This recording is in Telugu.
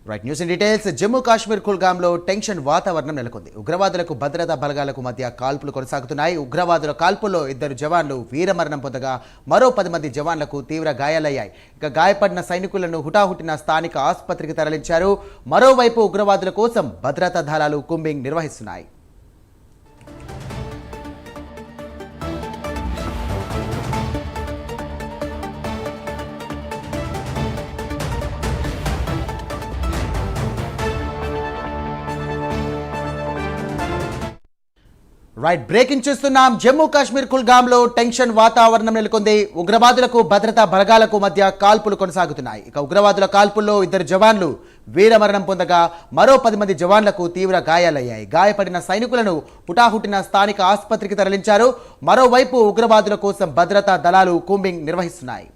Right news in details. Jammu Kashmir కుల్గాంలో టెన్షన్ వాతావరణం నెలకొంది. ఉగ్రవాదులకు భద్రతా బలగాలకు మధ్య కాల్పులు కొనసాగుతున్నాయి. ఉగ్రవాదుల కాల్పుల్లో 2 జవాన్లు వీరమరణం పొందగా మరో 10 మంది జవాన్లకు తీవ్ర గాయాలయ్యాయి. ఇక గాయపడిన సైనికులను హుటాహుటిన స్థానిక ఆసుపత్రికి తరలించారు. మరోవైపు ఉగ్రవాదుల కోసం భద్రతా దళాలు కూంబింగ్ నిర్వహిస్తున్నాయి. రైట్ బ్రేకింగ్ చూస్తున్నాం. జమ్మూ కాశ్మీర్ కుల్గాంలో టెన్షన్ వాతావరణం నెలకొంది. ఉగ్రవాదులకు భద్రతా బలగాలకు మధ్య కాల్పులు కొనసాగుతున్నాయి. ఇక ఉగ్రవాదుల కాల్పుల్లో 2 జవాన్లు వీరమరణం పొందగా మరో 10 మంది జవాన్లకు తీవ్ర గాయాలయ్యాయి. గాయపడిన సైనికులను హుటాహుటిన స్థానిక ఆసుపత్రికి తరలించారు. మరోవైపు ఉగ్రవాదుల కోసం భద్రతా దళాలు కూంబింగ్ నిర్వహిస్తున్నాయి.